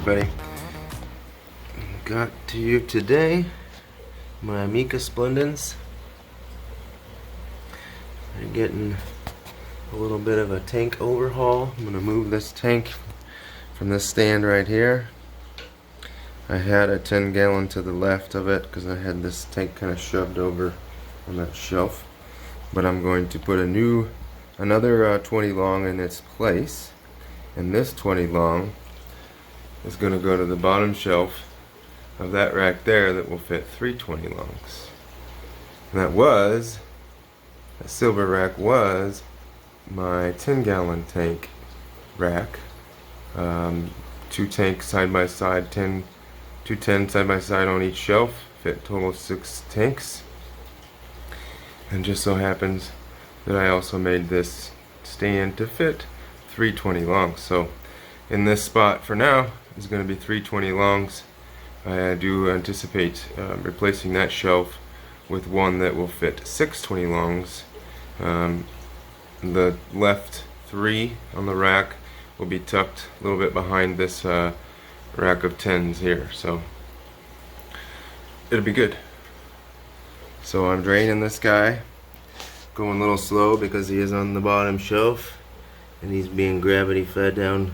everybody. Got to you today my Ameca Splendens. I'm getting a little bit of a tank overhaul. I'm going to move this tank from this stand right here. I had a 10-gallon to the left of it because I had this tank kind of shoved over on that shelf. But I'm going to put another 20 long in its place, and this 20 long is going to go to the bottom shelf of that rack there that will fit 3 20 longs. And that silver rack was my 10-gallon tank rack. 2 tanks side by side, 2 10 side by side on each shelf, fit total 6 tanks. And just so happens that I also made this stand to fit 3 20 longs. So in this spot for now is going to be 3 20 longs. I do anticipate replacing that shelf with one that will fit 6 20 longs. The left 3 on the rack will be tucked a little bit behind this rack of 10s here, so it'll be good. So I'm draining this guy, going a little slow because he is on the bottom shelf and he's being gravity fed down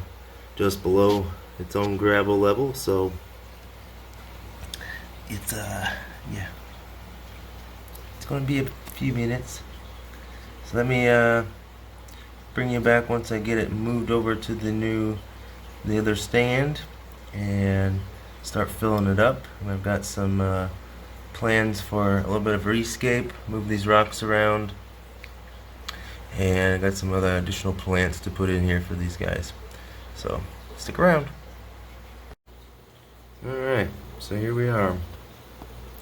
just below its own gravel level, so it's yeah, it's going to be a few minutes. So let me bring you back once I get it moved over to the other stand and start filling it up. And I've got some plans for a little bit of rescape, move these rocks around, and I got some other additional plants to put in here for these guys. So stick around. Alright, so here we are.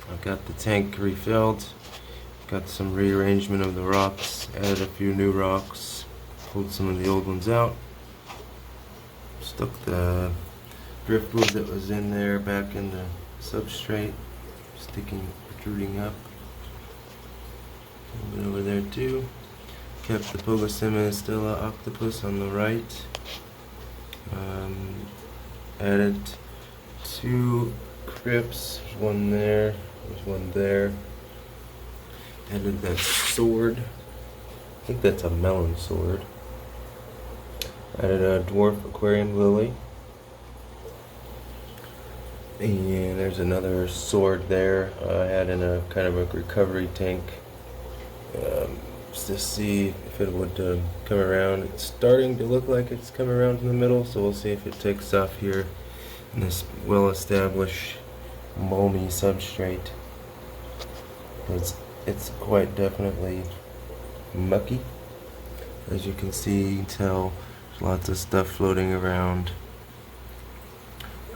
I've got the tank refilled, got some rearrangement of the rocks, added a few new rocks, pulled some of the old ones out, stuck the driftwood that was in there back in the substrate, protruding up. A little bit over there too. Kept the Pogosimma Stella octopus on the right. Added 2 crypts. There's one there. There's one there. Added that sword. I think that's a melon sword. Added a dwarf aquarium lily. And there's another sword there. I had in a kind of a recovery tank just to see if it would come around. It's starting to look like it's come around in the middle, so we'll see if it takes off here in this well-established mulmy substrate. It's quite definitely mucky. As you can see, you can tell there's lots of stuff floating around.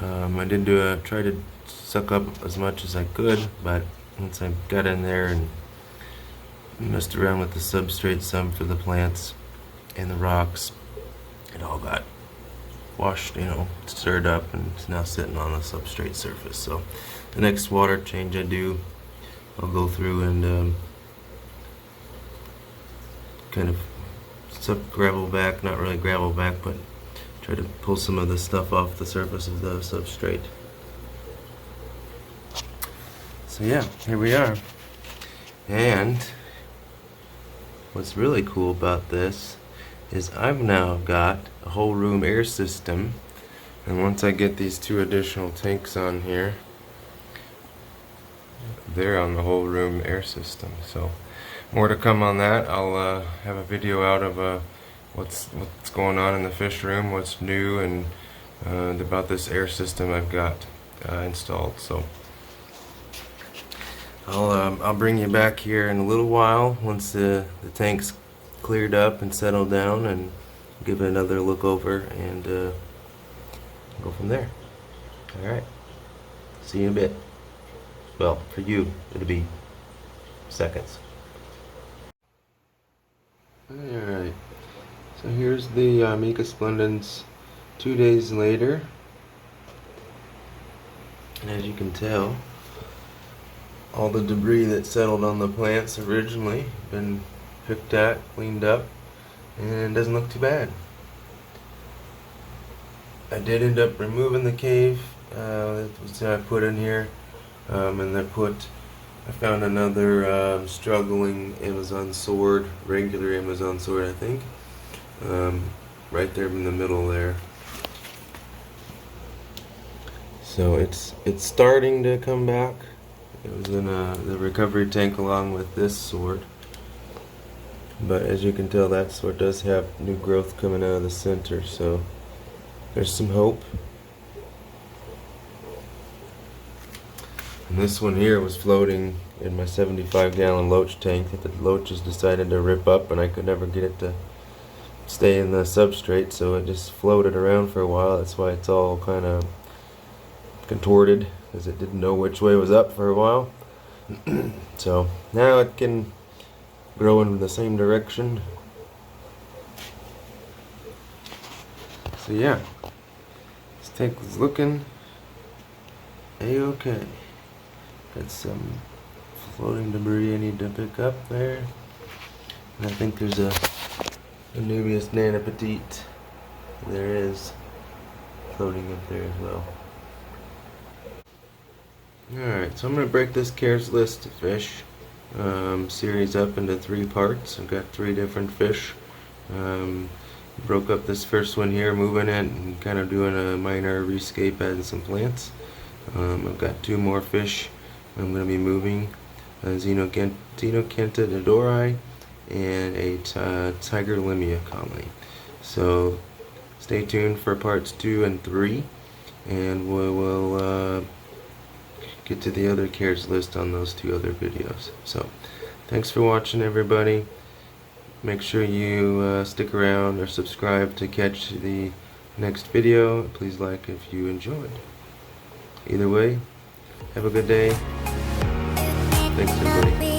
I did try to suck up as much as I could, but once I got in there and messed around with the substrate some for the plants and the rocks, it all got washed, stirred up, and it's now sitting on the substrate surface. So the next water change I do, I'll go through and kind of suck gravel back, not really gravel back, but try to pull some of the stuff off the surface of the substrate. So yeah, here we are. And what's really cool about this is I've now got a whole room air system, and once I get these 2 additional tanks on here, they're on the whole room air system. So more to come on that. I'll have a video out of what's going on in the fish room, what's new, and about this air system I've got installed. So I'll bring you back here in a little while once the tank's cleared up and settled down, and give it another look over and go from there. Alright, see you in a bit. Well, for you it'll be seconds. Alright, so here's the Ameca Splendens 2 days later, and as you can tell, all the debris that settled on the plants originally been picked at, cleaned up, and it doesn't look too bad. I did end up removing the cave that was I put in here, and I found another struggling Amazon sword, regular Amazon sword, I think, right there in the middle there. So it's starting to come back. It was in the recovery tank along with this sword. But as you can tell, that sword does have new growth coming out of the center, so there's some hope. And this one here was floating in my 75-gallon loach tank that the loaches decided to rip up, and I could never get it to stay in the substrate, so it just floated around for a while. That's why it's all kind of contorted, because it didn't know which way was up for a while. So now it can grow in the same direction. So yeah, this tank is looking a-okay. Got some floating debris I need to pick up there. And I think there's a Nubius Nana Petite. There is floating up there as well. Alright, so I'm going to break this Cares List of fish series up into 3 parts. I've got 3 different fish. Broke up this first one here, moving it and kind of doing a minor rescape, adding some plants. I've got 2 more fish I'm going to be moving, a Xenocantid adori and a Tiger Limia colony. So stay tuned for parts 2 and 3, and we'll get to the other Cares List on those 2 other videos. So thanks for watching, everybody. Make sure you stick around or subscribe to catch the next video. Please like if you enjoyed. Either way, have a good day. Thanks, everybody.